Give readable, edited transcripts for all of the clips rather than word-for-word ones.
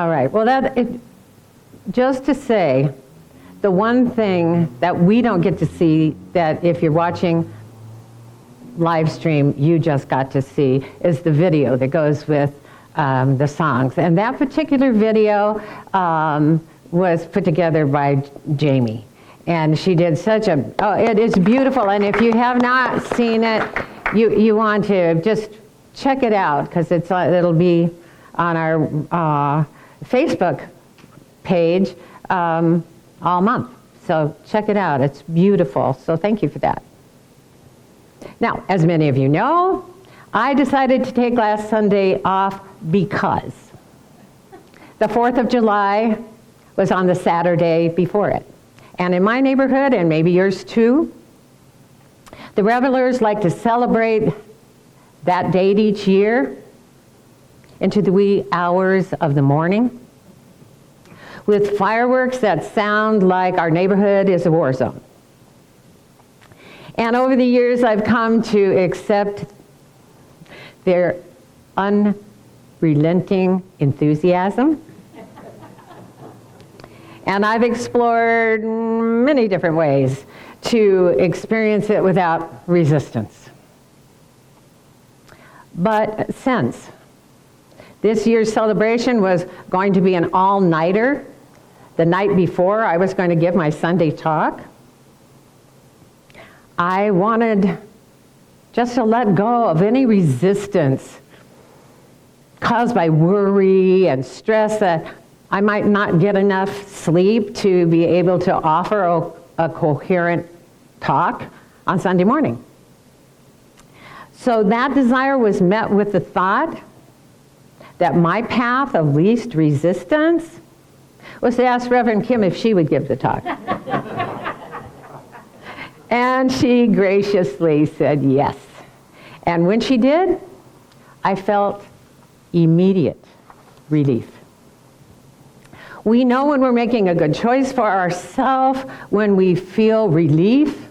All right. Well, just to say, the one thing that we don't get to see, that if you're watching live stream, you just got to see, is the video that goes with the songs. And that particular video was put together by Jamie. And she did such a, it is beautiful. And if you have not seen it, you want to just check it out, because it'll be on our Facebook page all month. So check it out. It's beautiful. So thank you for that. Now, as many of you know, I decided to take last Sunday off because the 4th of July was on the Saturday before it. And in my neighborhood, and maybe yours too, the revelers like to celebrate that date each year into the wee hours of the morning with fireworks that sound like our neighborhood is a war zone. And over the years, I've come to accept their unrelenting enthusiasm. And I've explored many different ways to experience it without resistance. But since this year's celebration was going to be an all-nighter, the night before I was going to give my Sunday talk, I wanted just to let go of any resistance caused by worry and stress that I might not get enough sleep to be able to offer a coherent talk on Sunday morning. So that desire was met with the thought that my path of least resistance was to ask Reverend Kim if she would give the talk. And she graciously said yes. And when she did, I felt immediate relief. We know when we're making a good choice for ourselves when we feel relief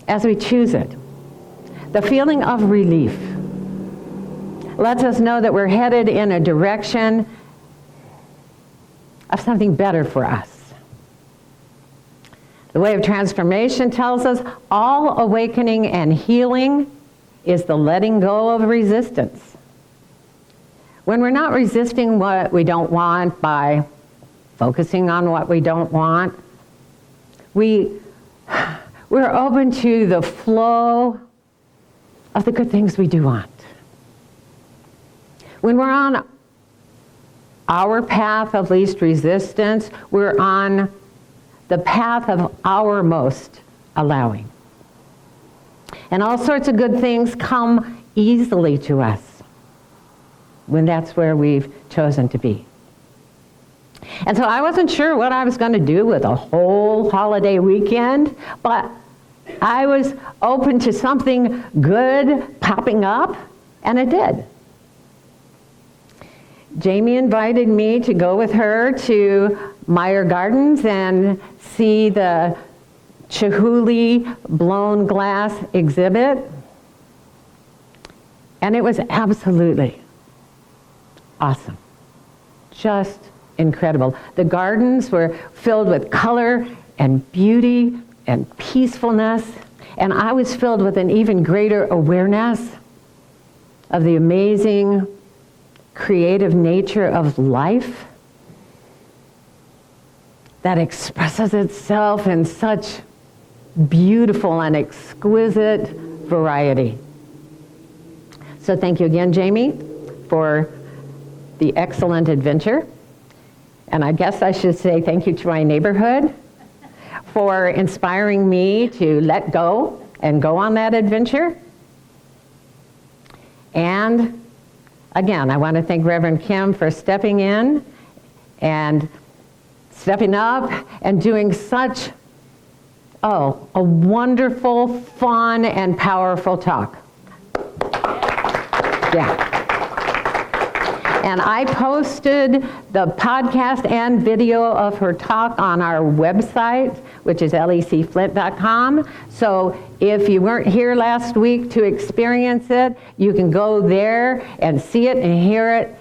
as we choose it. The feeling of relief lets us know that we're headed in a direction of something better for us. The way of transformation tells us all awakening and healing is the letting go of resistance. When we're not resisting what we don't want by focusing on what we don't want, we're open to the flow of the good things we do want. When we're on our path of least resistance, we're on the path of our most allowing. And all sorts of good things come easily to us when that's where we've chosen to be. And so I wasn't sure what I was going to do with a whole holiday weekend, but I was open to something good popping up, and it did. Jamie invited me to go with her to Meyer Gardens and see the Chihuly blown glass exhibit. And it was absolutely awesome. Just incredible. The gardens were filled with color and beauty and peacefulness. And I was filled with an even greater awareness of the amazing creative nature of life that expresses itself in such beautiful and exquisite variety. So thank you again, Jamie, for the excellent adventure. And I guess I should say thank you to my neighborhood for inspiring me to let go and go on that adventure. And again, I want to thank Reverend Kim for stepping in and stepping up and doing such, a wonderful, fun, and powerful talk. Yeah. And I posted the podcast and video of her talk on our website, which is lecflint.com. So if you weren't here last week to experience it, you can go there and see it and hear it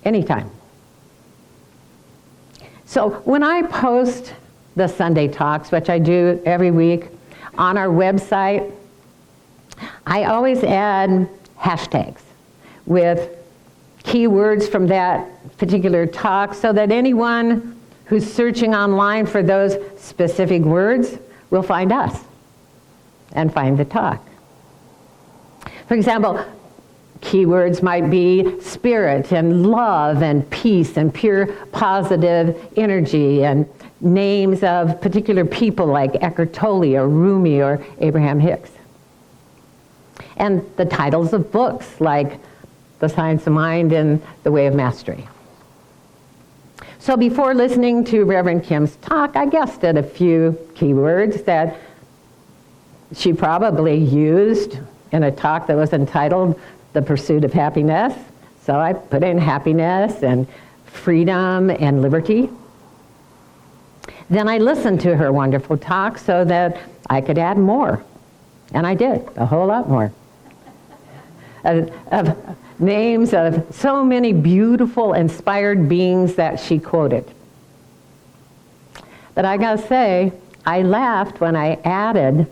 anytime. So when I post the Sunday talks, which I do every week on our website, I always add hashtags with keywords from that particular talk so that anyone who's searching online for those specific words will find us and find the talk. For example, keywords might be spirit and love and peace and pure positive energy, and names of particular people like Eckhart Tolle or Rumi or Abraham Hicks. And the titles of books like The Science of Mind and The Way of Mastery. So before listening to Reverend Kim's talk, I guessed at a few keywords that she probably used in a talk that was entitled The Pursuit of Happiness. So I put in happiness and freedom and liberty. Then I listened to her wonderful talk so that I could add more. And I did, a whole lot more. Of names of so many beautiful, inspired beings that she quoted. But I gotta say, I laughed when I added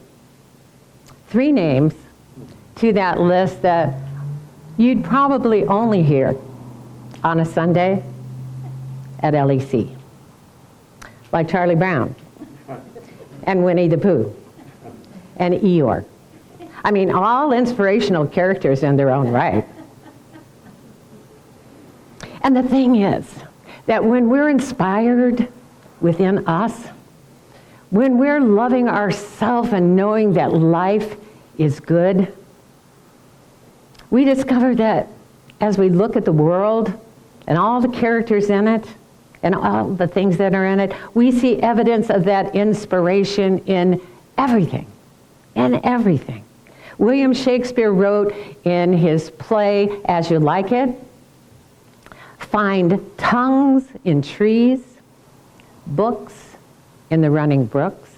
3 names to that list that you'd probably only hear on a Sunday at LEC. Like Charlie Brown, and Winnie the Pooh, and Eeyore. I mean, all inspirational characters in their own right. And the thing is that when we're inspired within us, when we're loving ourselves and knowing that life is good, we discover that as we look at the world and all the characters in it and all the things that are in it, we see evidence of that inspiration in everything, in everything. William Shakespeare wrote in his play, As You Like It, find tongues in trees, books in the running brooks,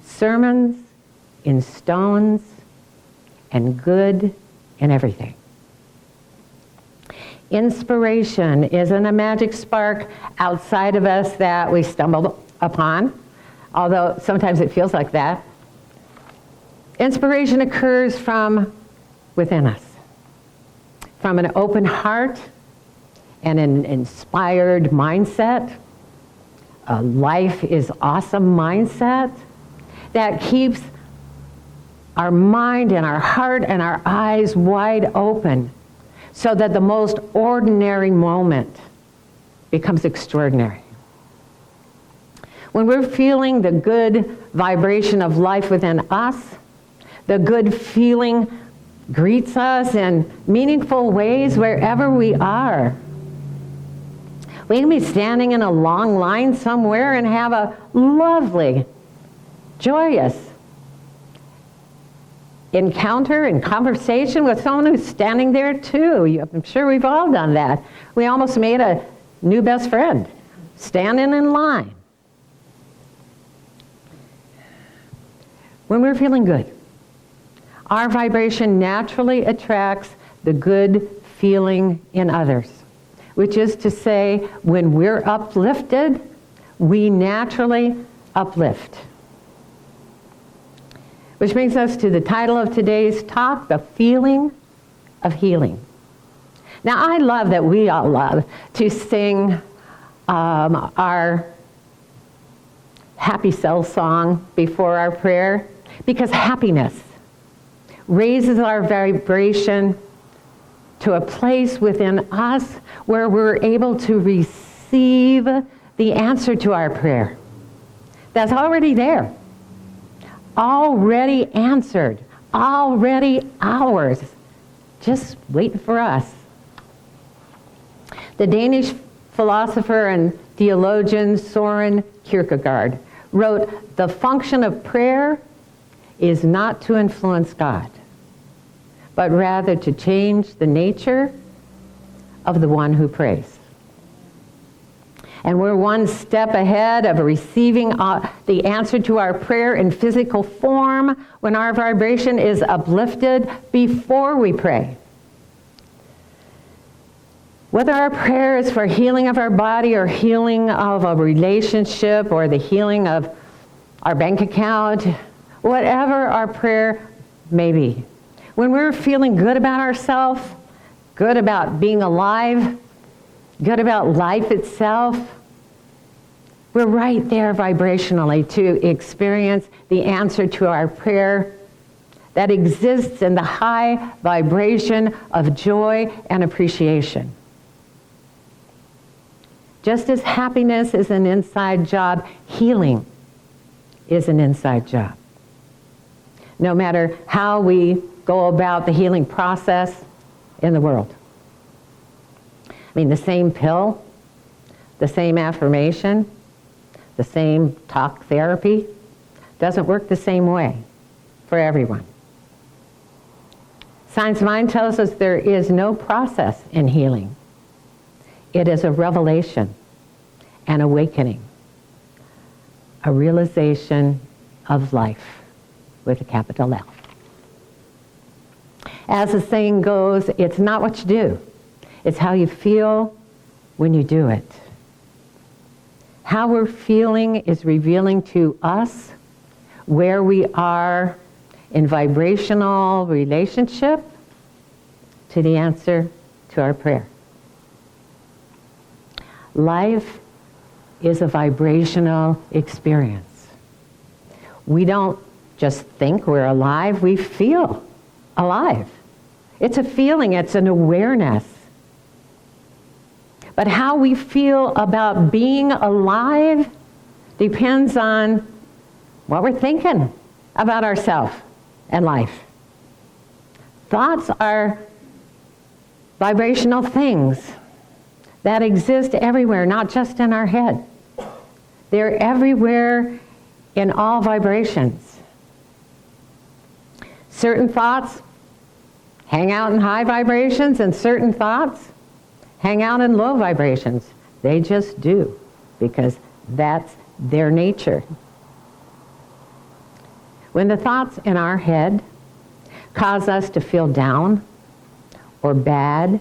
sermons in stones, and good in everything. Inspiration isn't a magic spark outside of us that we stumbled upon, although sometimes it feels like that. Inspiration occurs from within us, from an open heart and an inspired mindset, a life is awesome mindset that keeps our mind and our heart and our eyes wide open so that the most ordinary moment becomes extraordinary. When we're feeling the good vibration of life within us, the good feeling greets us in meaningful ways wherever we are. We can be standing in a long line somewhere and have a lovely, joyous encounter and conversation with someone who's standing there too. I'm sure we've all done that. We almost made a new best friend standing in line. When we're feeling good, our vibration naturally attracts the good feeling in others, which is to say, when we're uplifted, we naturally uplift. Which brings us to the title of today's talk, The Feeling of Healing. Now, I love that we all love to sing our Happy Self song before our prayer, because happiness raises our vibration to a place within us where we're able to receive the answer to our prayer. That's already there. Already answered. Already ours. Just waiting for us. The Danish philosopher and theologian Soren Kierkegaard wrote, "The function of prayer is not to influence God, but rather to change the nature of the one who prays." And we're one step ahead of receiving the answer to our prayer in physical form when our vibration is uplifted before we pray. Whether our prayer is for healing of our body or healing of a relationship or the healing of our bank account, whatever our prayer may be. When we're feeling good about ourselves, good about being alive, good about life itself, we're right there vibrationally to experience the answer to our prayer that exists in the high vibration of joy and appreciation. Just as happiness is an inside job, healing is an inside job. No matter how we go about the healing process in the world. I mean, the same pill, the same affirmation, the same talk therapy doesn't work the same way for everyone. Science of Mind tells us there is no process in healing. It is a revelation, an awakening, a realization of life with a capital L. As the saying goes, it's not what you do, it's how you feel when you do it. How we're feeling is revealing to us where we are in vibrational relationship to the answer to our prayer. Life is a vibrational experience. We don't just think we're alive, we feel alive. It's a feeling, it's an awareness. But how we feel about being alive depends on what we're thinking about ourselves and life. Thoughts are vibrational things that exist everywhere, not just in our head. They're everywhere in all vibrations. Certain thoughts hang out in high vibrations and certain thoughts hang out in low vibrations. They just do, because that's their nature. When the thoughts in our head cause us to feel down, or bad,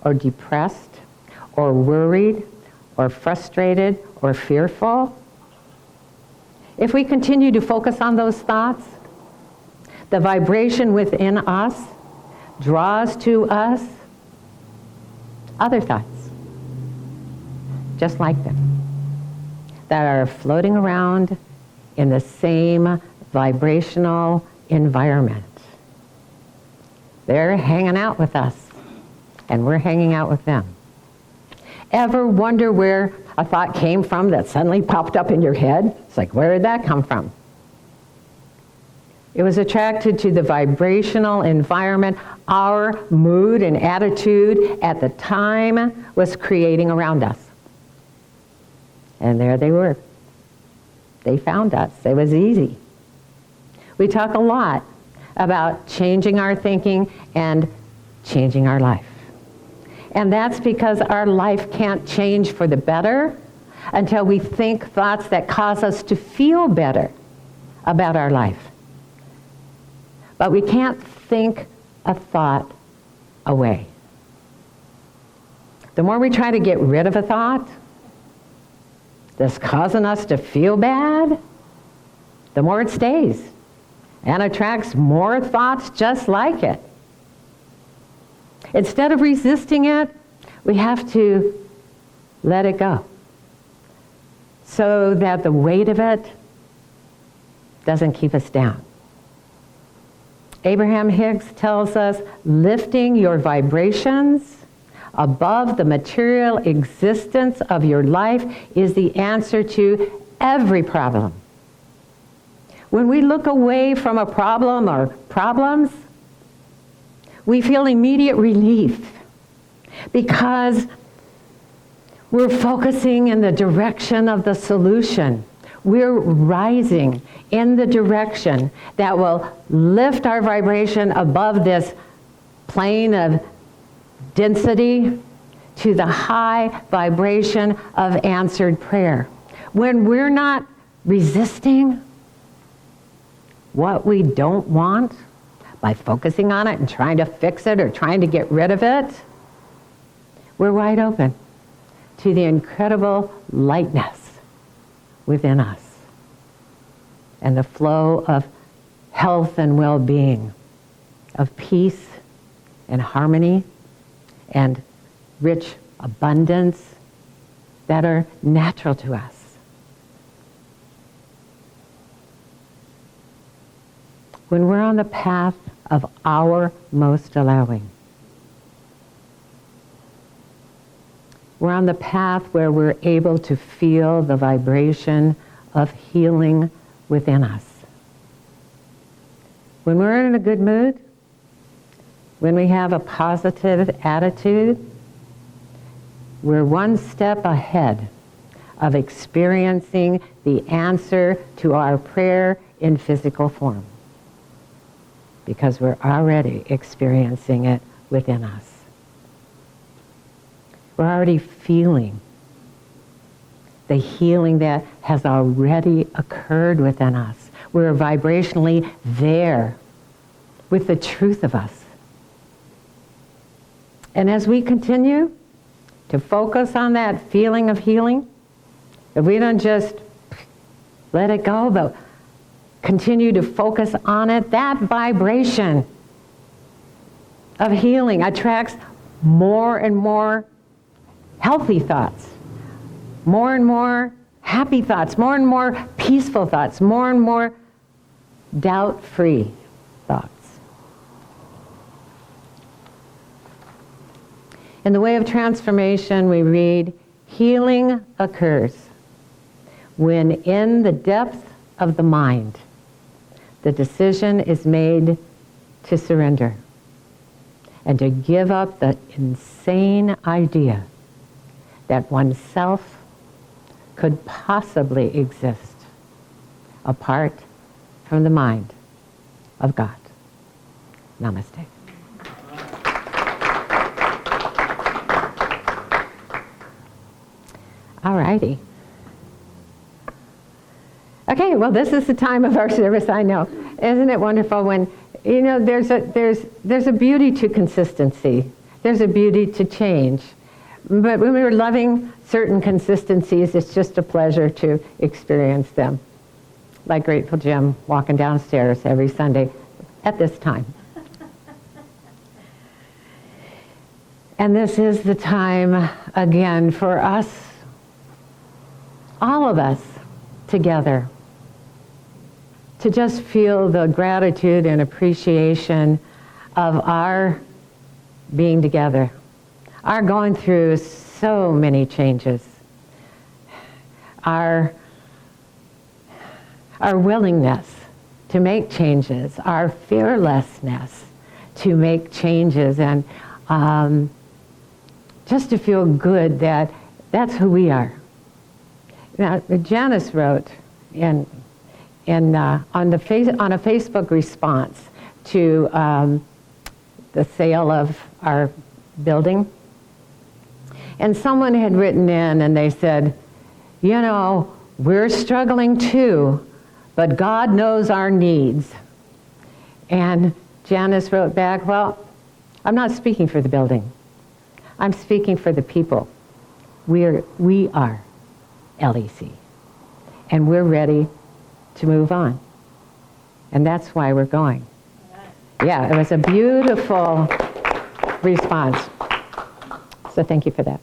or depressed, or worried, or frustrated, or fearful, if we continue to focus on those thoughts, the vibration within us draws to us other thoughts, just like them, that are floating around in the same vibrational environment. They're hanging out with us, and we're hanging out with them. Ever wonder where a thought came from that suddenly popped up in your head? It's like, where did that come from? It was attracted to the vibrational environment our mood and attitude at the time was creating around us. And there they were. They found us. It was easy. We talk a lot about changing our thinking and changing our life. And that's because our life can't change for the better until we think thoughts that cause us to feel better about our life. But we can't think a thought away. The more we try to get rid of a thought that's causing us to feel bad, the more it stays and attracts more thoughts just like it. Instead of resisting it, we have to let it go so that the weight of it doesn't keep us down. Abraham Hicks tells us, lifting your vibrations above the material existence of your life is the answer to every problem. When we look away from a problem or problems, we feel immediate relief because we're focusing in the direction of the solution. We're rising in the direction that will lift our vibration above this plane of density to the high vibration of answered prayer. When we're not resisting what we don't want by focusing on it and trying to fix it or trying to get rid of it, We're wide open to the incredible lightness within us and the flow of health and well-being, of peace and harmony and rich abundance that are natural to us. When we're on the path of our most allowing, we're on the path where we're able to feel the vibration of healing within us. When we're in a good mood, when we have a positive attitude, we're one step ahead of experiencing the answer to our prayer in physical form, because we're already experiencing it within us. We're already feeling the healing that has already occurred within us. We're vibrationally there with the truth of us. And as we continue to focus on that feeling of healing, if we don't just let it go, but continue to focus on it, that vibration of healing attracts more and more healthy thoughts, more and more happy thoughts, more and more peaceful thoughts, more and more doubt-free thoughts. In the Way of Transformation, we read, healing occurs when in the depth of the mind, the decision is made to surrender and to give up the insane idea that oneself could possibly exist apart from the mind of God. Namaste. All righty. Okay, well, this is the time of our service, I know. Isn't it wonderful when, there's a beauty to consistency. There's a beauty to change. But when we're loving certain consistencies, it's just a pleasure to experience them. Like Grateful Jim walking downstairs every Sunday at this time. And this is the time, again, for us, all of us together, to just feel the gratitude and appreciation of our being together, our going through so many changes, our willingness to make changes, our fearlessness to make changes, and just to feel good that that's who we are. Now, Janice wrote on a Facebook response to the sale of our building, and someone had written in and they said, we're struggling too, but God knows our needs. And Janice wrote back, well, I'm not speaking for the building. I'm speaking for the people. We are LEC, and we're ready to move on. And that's why we're going. Yeah, it was a beautiful response. So thank you for that.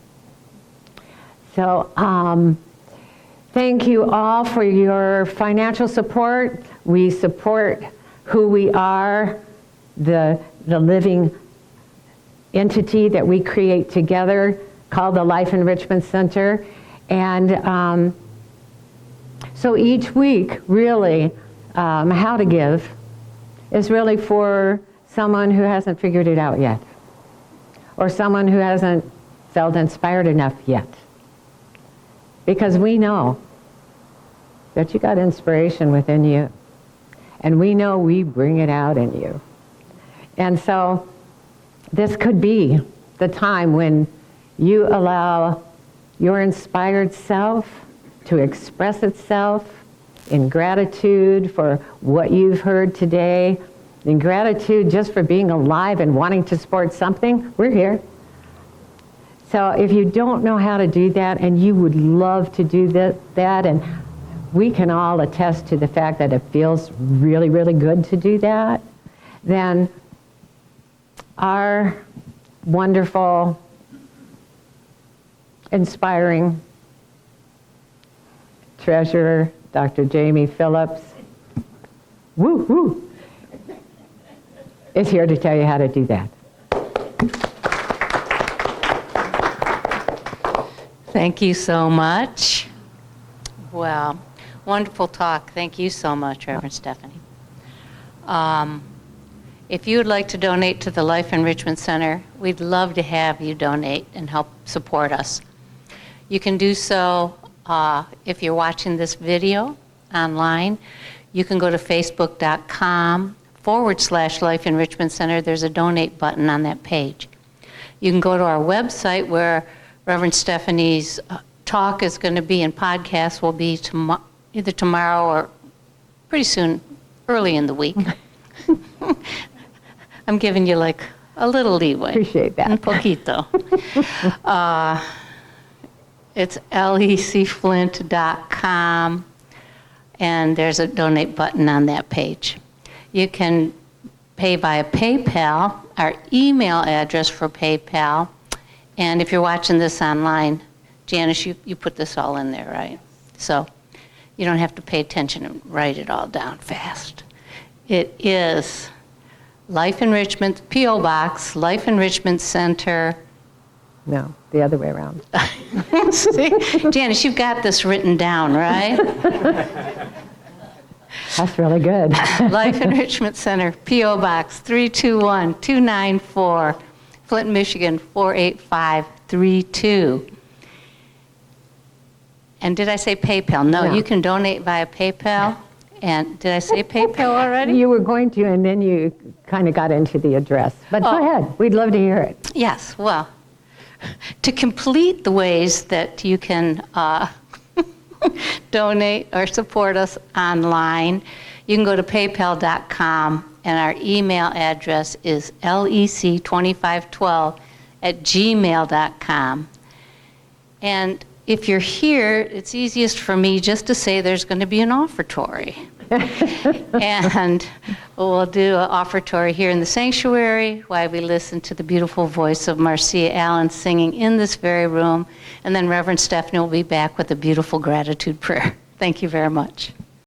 So thank you all for your financial support. We support who we are, the living entity that we create together called the Life Enrichment Center. And so each week, really, how to give is really for someone who hasn't figured it out yet, or someone who hasn't felt inspired enough yet. Because we know that you got inspiration within you, and we know we bring it out in you. And so this could be the time when you allow your inspired self to express itself in gratitude for what you've heard today, in gratitude just for being alive and wanting to support something. We're here. So if you don't know how to do that and you would love to do that, and we can all attest to the fact that it feels really, really good to do that, then our wonderful, inspiring treasurer, Dr. Jamie Phillips, woo-hoo, is here to tell you how to do that. Thank you so much. Well, wonderful talk. Thank you so much, Reverend Stephanie. If you would like to donate to the Life Enrichment Center, we'd love to have you donate and help support us. You can do so if you're watching this video online. You can go to facebook.com/Life Enrichment Center. There's a donate button on that page. You can go to our website where Reverend Stephanie's talk is going to be, and podcast will be either tomorrow or pretty soon, early in the week. I'm giving you like a little leeway. Appreciate that. Un poquito. It's lecflint.com, and there's a donate button on that page. You can pay via PayPal, our email address for PayPal. And if you're watching this online, Janice, you put this all in there, right? So you don't have to pay attention and write it all down fast. It is Life Enrichment, P.O. Box, Life Enrichment Center. No, the other way around. See? Janice, you've got this written down, right? That's really good. Life Enrichment Center, P.O. Box 321294. Flint, Michigan, 48532. And did I say PayPal? No, you can donate via PayPal. And did I say PayPal already? You were going to, and then you kind of got into the address. But go ahead. We'd love to hear it. Yes, well, to complete the ways that you can donate or support us online, you can go to paypal.com. And our email address is lec2512@gmail.com. And if you're here, it's easiest for me just to say there's going to be an offertory. And we'll do an offertory here in the sanctuary while we listen to the beautiful voice of Marcia Allen singing in this very room. And then Reverend Stephanie will be back with a beautiful gratitude prayer. Thank you very much.